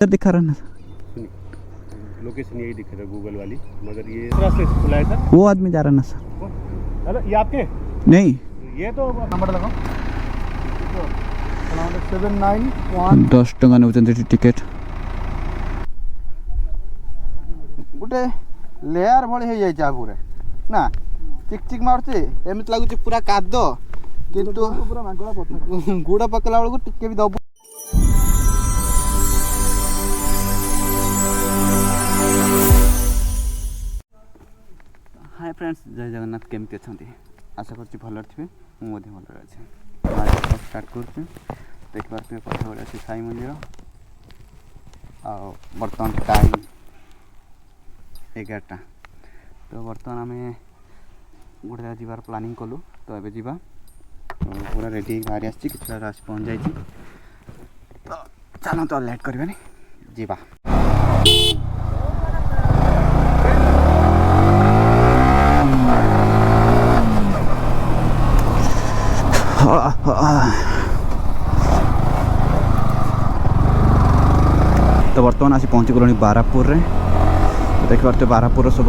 दिखा रहा ना लोकेशन यही दिख रहा है गूगल वाली, मगर ये रास्ते से खुला है सर। वो आदमी जा रहा ना सर। हेलो, ये आपके नहीं, ये तो नंबर लगाओ 791 10 टका नौचंती टिकेट गोटे लेयर भली हो जाए आगुरे ना चिक चिक मारছে एमती लगुच पूरा काद किंतु पूरा मांगला पत्थर गुड़ पकला बेलू टिके भी दबु। हाय फ्रेंड्स, जय जगन्नाथ। केमती अच्छा? आशा कर भल थे। मुझे भल अच्छे। स्टार्ट कर देखिए पछपड़े अच्छे साई मंदिर आ बर्तमान टाइम 11टा। तो बर्तमान आम गोटे जगह जीवार प्लानिंग कलु। तो ये जीवा तो पूरा रेडी बाहरी आसी कि आस पहुँच जाए। तो चलो तो लेट करवानी जीवा। तो बर्तमान आसी पहुँची गलुनी बारापुर रे। तो देखिए बारापुर सब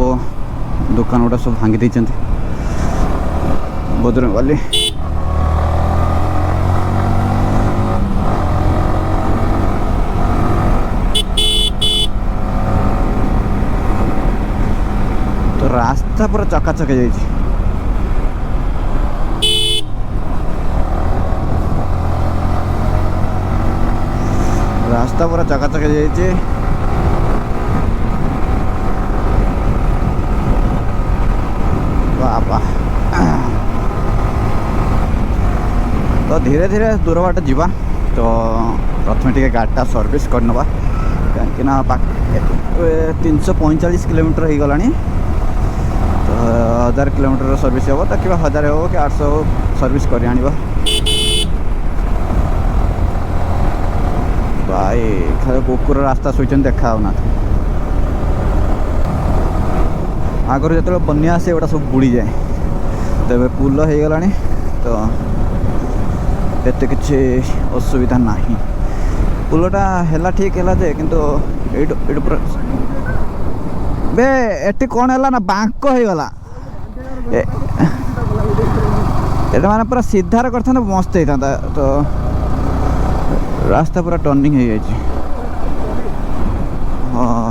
दुकान गुड़ा सब भांगी देते बजरंग वाली। तो रास्ता पूरा चकाचक हो जाए। रास्ता पूरा चकाचक हो जाए। बाबा तो धीरे धीरे दूर बाट जीवा। तो प्रथम टे गाड़ीटा सर्विस करनवा कहीं 345 किलोमीटर हो गला। तो 1000 किलोमीटर सर्विस हे तो कि 1000 हो कि 800 हो सर्विस कर आनी भाई। खाली कुकुर रास्ता शुचन देखा ना आगर जो बनिया आसे गोटा सब बुड़ी जाए। तो ये पुल हो गला। तो एते किसी असुविधा ना। पुलटा है ठीक है जे किंतु बे एटी कौन है ना बांक हो गला। एटा माने पूरा सीधार करता मस्त होता। तो रास्ता पूरा टर्निंग हो जाए। हाँ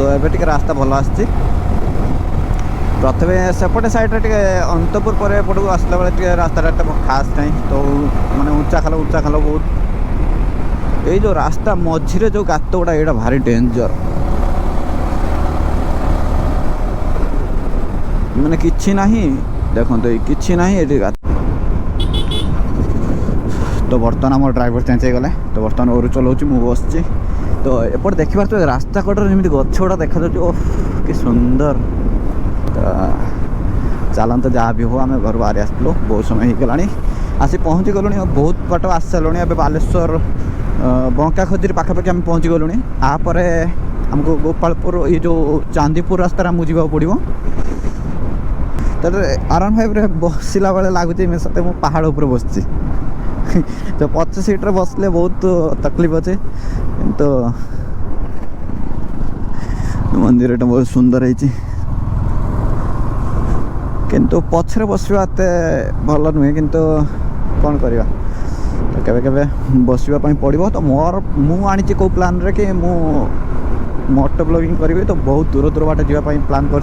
एबे टिके रास्ता भल आसी। प्रथम सेपटे साइड टे अंतपुर पर एपटू आसला बेले रास्ता खास नहीं। तो माने उच्चा खाल बहुत। ये जो रास्ता मझे जो गात गुड़ा ये भारी डेंजर। माने किछि नहीं देखो किछि नहीं ये गात। तो बर्तमान आम ड्राइवर चेंज हो गले। तो बर्तमान ओरु चलाऊँ मु बस। तो एपट देख पारे रास्ता कटर जमी गछ गुड़ा देखा जाए। ओह कि सुंदर। तो चलन तो जहाँ भी हो आम घर बाहरी आसलु बहुत समय हो गला। आसी पहुँची गलुणी बहुत बाट आसी सारूँ। ए बालेश्वर बंका खजुरी पाखापाखि आम पहुँची गलुणी। आपर आमको गोपालपुर ये जो चांदीपुर रास्ता आमको जावाक पड़ो। तो R15 बसला बेले लगुच सते मु पहाड़ उपर बस। तो 25 सीट्रे बसले बहुत तकलीफ अच्छे। तो मंदिर बहुत सुंदर है किंतु पछरे बसवा भल नुहे। किंतु कौन करवा तो केबे केबे बसवा पड़ो। तो मोर मु आनी को प्लान रे कि मु मोटो ब्लॉगिंग करी। तो बहुत दूर दूर बाट जावाई प्लान कर।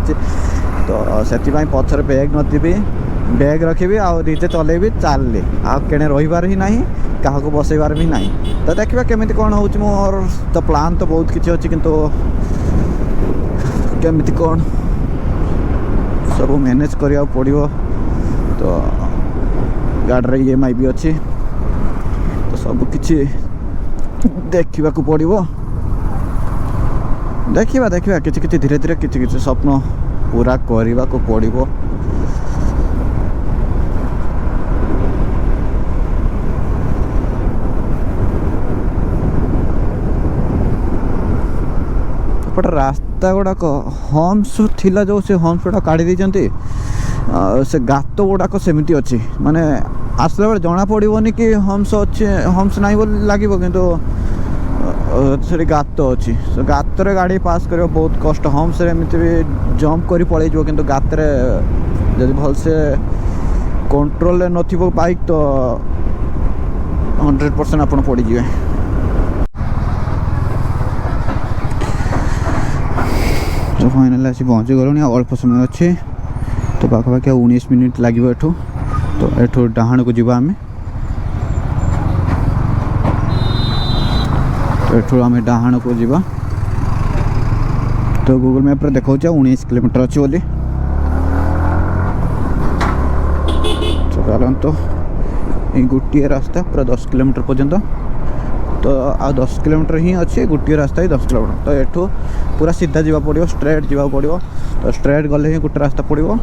तो से पछरे बैग नथी बैग रखी आ निजे चलेबी चलली आने रही ही ना क्या बसैबार भी ना तो देखा केमी कौन हो मोर तो प्लान तो बहुत किसी अच्छी किंतु केमी कौन सब मैनेज करा पड़ो तो गाड़ी EMI भी अच्छी तो सब किसी देखा पड़ो देखा देखा कि धीरे धीरे कि स्वप्न पूरा करने को पड़ो बट रास्ता गुड़ाक हम्स थिला जो से हम्स गुड़ा काढ़ी देते से गात गुड़ाक सेमती अच्छी माने आसला बेले जना पड़ोनी कि हम्स अच्छे हम्स ना लगे किंतु से गात अच्छी सो गात गाड़ी पास कर बहुत कष्ट हम्स एमती भी जंप कर पड़े कि गात जब भलसे कंट्रोल न बाइक तो 100% आप पड़े तो फाइनाली आसी पहुँची गलुनी अल्प समय अच्छे तो पाखापाखि 19 मिनिट लगे एठू तो एठू डाहाण को जीवा आमे तो एठू आमे डाहाण को जीवा तो गूगल मैप रे देखौ 19 किलोमीटर अच्छी बोली तो चलतो ये गोटे रास्ता पूरा 10 किलोमीटर पर्यंत तो आ 10 किलोमीटर ही अच्छे गोटे रास्ता ही 10 किलोमीटर तो एठू पूरा सीधा जावा पड़ो स्ट्रेट जावा पड़ो तो स्ट्रेट गले ही गोटे रास्ता पड़ो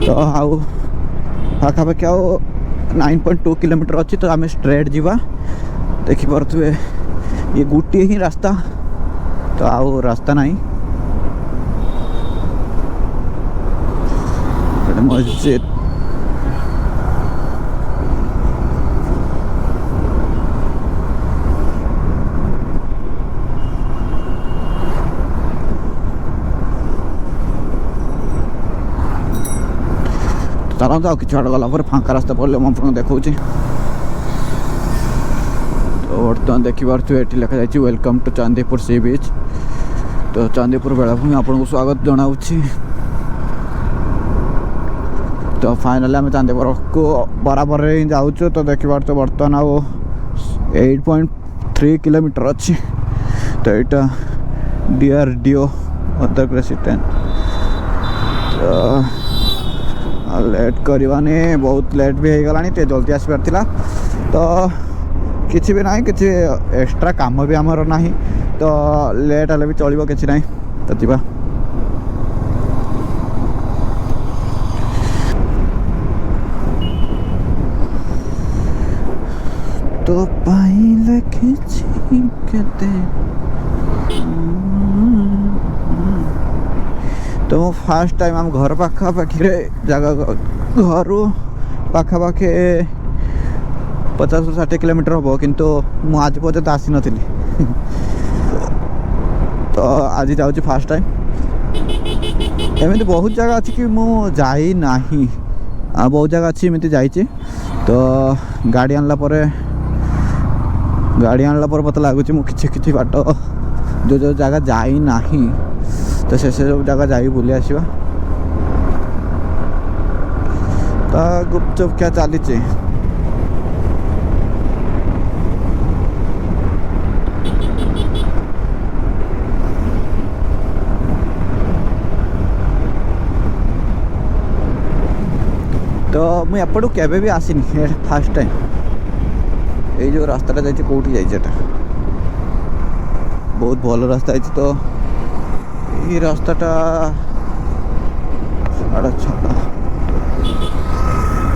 तो आउ पाखापाखि आउ 9.2 किलोमीटर अच्छी तो आम स्ट्रेट जावा देखिपे ये गोटे ही रास्ता तो आउ रास्ता नहीं मस्जिद चलते आ कि गला फाँका रास्ता पड़े मुझे देखा तो बर्तमान देखिपे ये लिखा जाए वेलकम टू चांदीपुर सी बीच तो चांदीपुर बेलाभूमि आपको स्वागत जनाऊँ तो फाइनली आम चांदीपुर को बराबर ही जाऊँ तो देखिए तो बर्तमान आ 8.3 किलोमीटर अच्छी तो यहाँ DRDO अदर रेसिडेंट लेट करवानी बहुत लेट भी हो गला जल्दी आसबार थिला तो किसी भी ना कि एक्स्ट्रा काम भी आमर ना तो लेट हेल्ले भी चलो कि ना तो जा तो पाइले तो फास्ट टाइम आम घर पाखापाखि जगह घर पाखापाखि 50-60 किलोमीटर हम किंतु आज पर्यंत आसी नी तो आज जाऊँ फास्ट टाइम एमती बहुत जगह अच्छी कि मुझे ना बहुत जगह अच्छी एमती जाइए तो गाड़ी आनला मत लगुच मुझे बाट जो जो जगह जाई ना तो से सब जगह जा बुली आसवा तो गुपचुप क्या चली तो मुझे एपटू केबे भी आसीनी फास्ट टाइम ये जो रास्ता जाइए कौटी जाइए बहुत भल रास्ता है तो ये रास्ताटा 6:30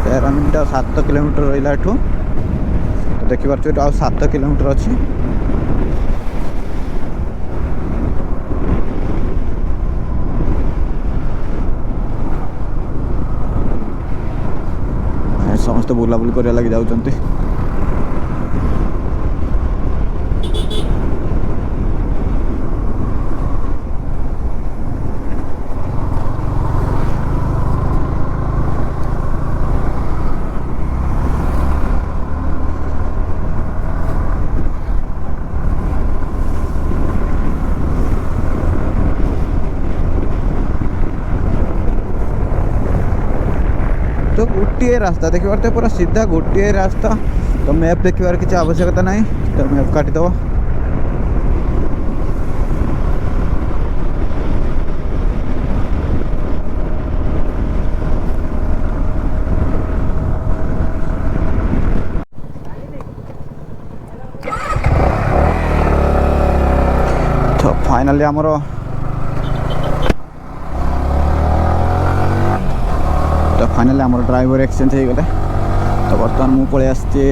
13 मिनट 7 किलोमीटर रहा एठू तो देखिए आ 7 किलोमीटर अच्छी समस्त बुलाबुली करने लगी जाऊँच गोटे रास्ता देखि पारते पूरा सीधा गोटे रास्ता तो मैप देखिबार किसी आवश्यकता नहीं तो मैप काटिदेव तो फाइनली आमर तो फाइनली आमर ड्राइवर एक्सचेंज हो गले तो बर्तमान मु पळे आसछि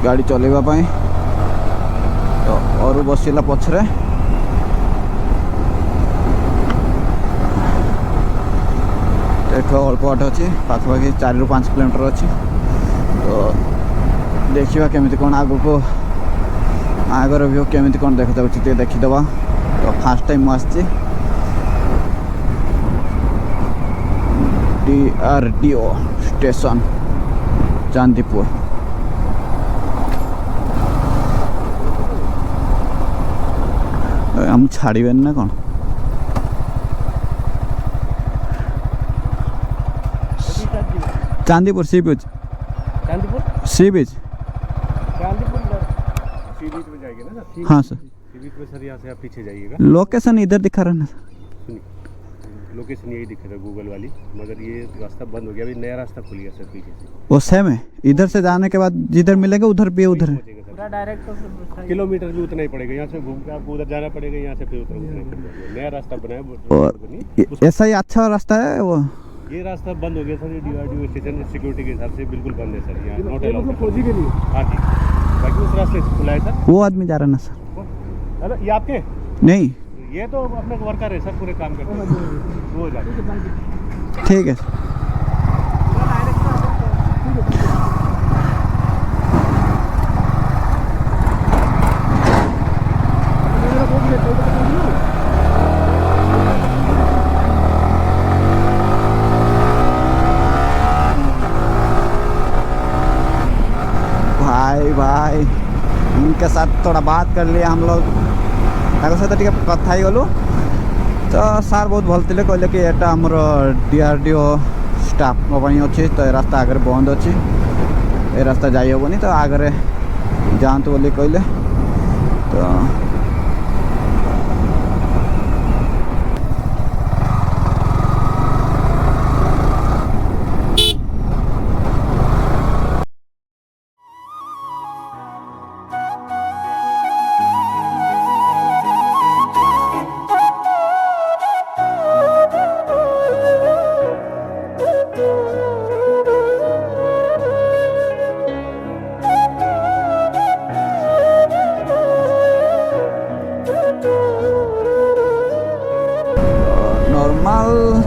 गाड़ी चलेबा पई तो और बसिला पछरे देखो अल्प बाट अच्छी पाखापाखि 4 ରୁ 5 किलोमीटर अच्छी तो देखिए केमिति कौन आगो को आगर व्यू केमिति कौन देखा जाऊँगी देखीदे तो फास्ट टाइम आसछि DRDO स्टेशन चांदीपुर हम छाड़बे ना कौन चांदीपुर सी बीच सी बीच में जाएंगे ना सर। हाँ सर सी बीच में सर यहाँ से आप पीछे जाइएगा। लोकेशन इधर दिखा रहा है ना सुनिए लोकेशन यही दिख रहा है गूगल वाली मगर ये रास्ता बंद हो गया अभी नया रास्ता खुल गया सर पीछे से वो सेम है इधर से जाने के बाद जिधर मिलेगा उधर भी उधर है पूरा डायरेक्ट किलोमीटर भी उतना ही पड़ेगा यहाँ से घूम के आपको उधर जाना पड़ेगा यहाँ से फिर उतना ही पड़ेगा नया रास्ता बनाया और ऐसा ही अच्छा रास्ता है वो ये रास्ता बंद हो गया सर ये DRDO स्टेशन सिक्योरिटी के हिसाब से बिल्कुल बंद है सर यहाँ नॉट अलाउड फौजी के लिए हाँ जी बाकी उस रास्ते से खुला है सर वो आदमी जा रहा है ना सर अरे ये आपके नहीं ये तो अपने वर्कर है सर पूरे काम करते हैं वो जाते ठीक है भाई उनके साथ थोड़ा बात कर लिया हम लोग सहित टे कथा ही गलु तो सार बहुत भल थे कहले कि एटा हमर DRDO स्टाफ अच्छी तो ये रास्ता आगे बंद अच्छी ये रास्ता जाई हेबनी तो आगे जातु बोली कहले तो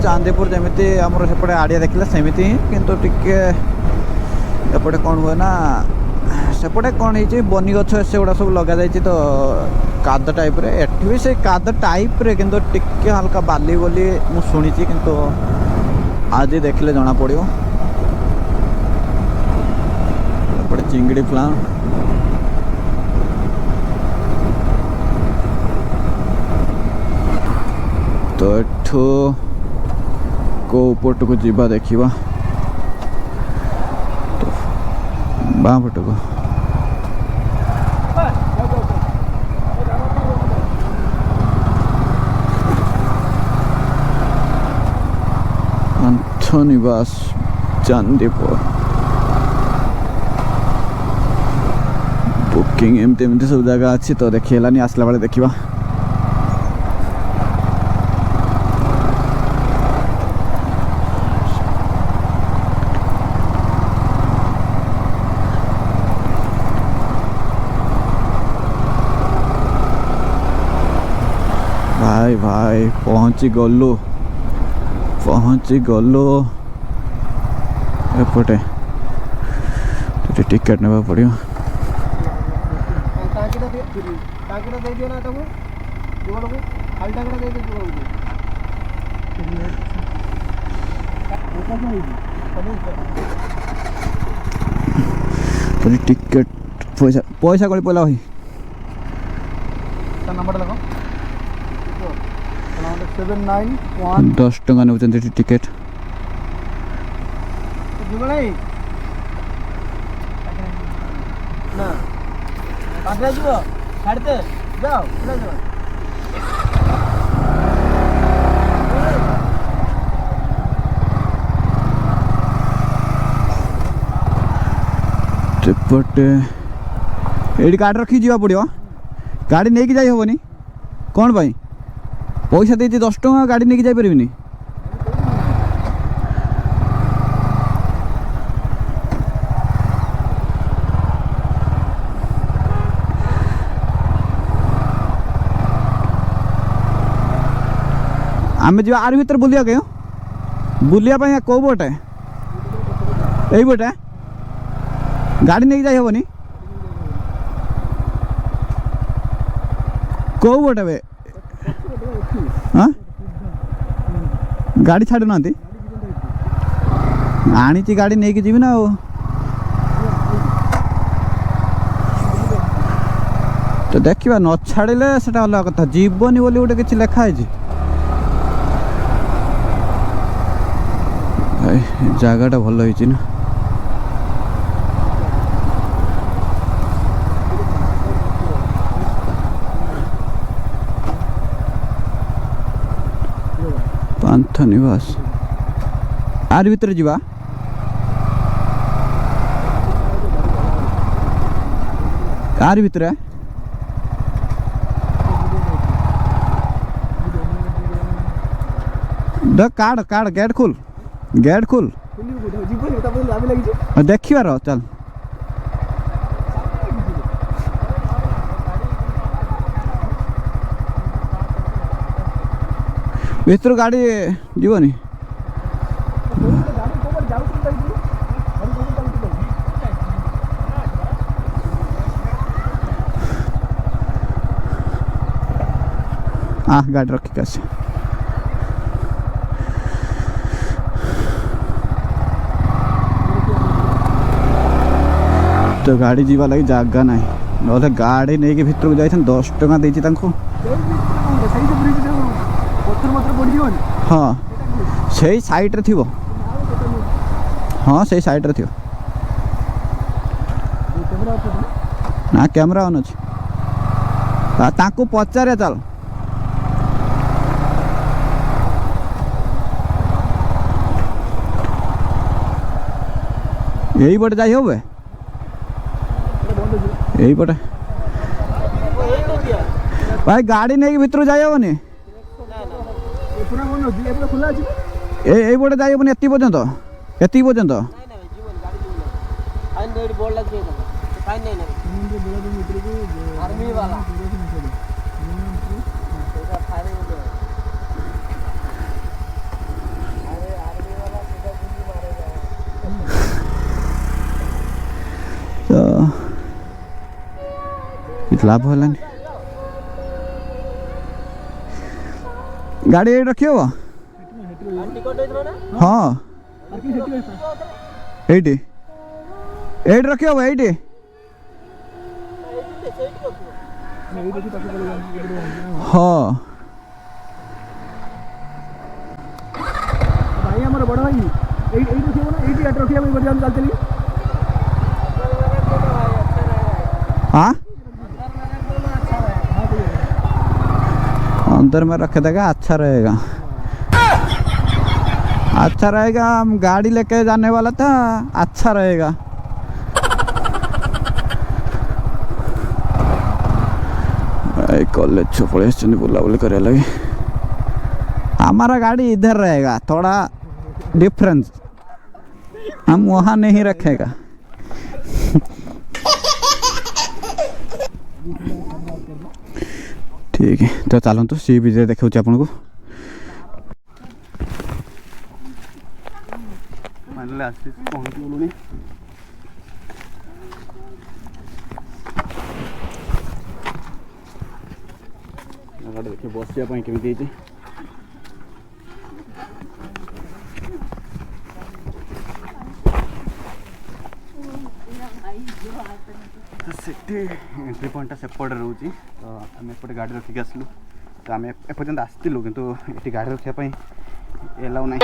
चांदीपुर जमीती आमर सेपटे आड़िया देखला सेमिति किंतु टिके एपटे कौन हुए ना सेपटे कौन है बनी गछ से गुड़ा सब लगा जाइए तो काद टाइप रे एठी भी से काद टाइप रे किंतु टिके हल्का बाली बोली मु सुनी किंतु आज देखले जना पड़ियो एपटे चिंगड़ी प्लांट तो एठो को पट को जीवा देखा तो बाँ पट को अंथनिवास चांदीपुर बुकिंग एमती सब जगह अच्छी तो देखिए आसला बेले देखा भाई पहुँची गलु एपटे तो टिकेट ने पड़ो टिकेट पैसा पैसा कौन पड़ा भाई नंबर लगाओ 791 10 टका नौ टिकेट ଯିବ ନାହିଁ ନା ପାଖରେ ଯିବ ଛାଡ଼ିଦେ ଯାଅ ଯିବ सेपटे ये गाड़ी रखी जा पड़ो गाड़ी नहीं कि जाई हेनी कौन भाई पैसा देती 10 टଙ୍କା गाड़ी नहीं कि जाई परिबिनी आम जा आर भर बुलिया क्यों बुलिया कौ बोटे यही बोटे गाड़ी नहीं जाई हेनी कौ बोटे बे हाँ गाड़ी छाड़ू ना आनी गाड़ी नहीं जीवी ना तो देखा न छाड़े से अलग कथा जीवनी बोली गोटे किसी लेखाई जगटा भल होती ना पांथ निवास आर भीतर जीवा आर भीतर काट काट गेट खोल देखिबार चल भीतर गाड़ी जीवनी गाड़ी रखिक आस तो गाड़ी जीवा लगी जागा ना ना गाड़ी नहीं कि भीतर को जाइए 10 टଙ୍କା देती हाँ से साइड रे थी हाँ से साइड रे थी ना कैमरा ऑन अच्छी ताको पचारे चल यही पटे जाई होबे यही पटे भाई गाड़ी नहीं भीतर जाई होबनी यही पटे जाई होबनी एति पर्यंत लाभ है गाड़ी ये रखी हो हाँ एटी रखी हो एटी हाँ भाई हमारा बड़ा भाई चल हाँ अंदर में रख देगा अच्छा रहेगा हम गाड़ी लेके जाने वाला था अच्छा रहेगा कॉलेज पड़े बुला बुली कर लगे हमारा गाड़ी इधर रहेगा थोड़ा डिफरेंस हम वहाँ नहीं रखेगा ठीक है तो चलतु सी बीच देखा आपन को देखिए बसिया केमी एंट्री पॉइंट सेपटे रोचे तो आम एपटे गाड़ी रखिक आसलु तो आम एपर्यंत आसलु किंतु ये गाड़ी रखापी एलाउ ना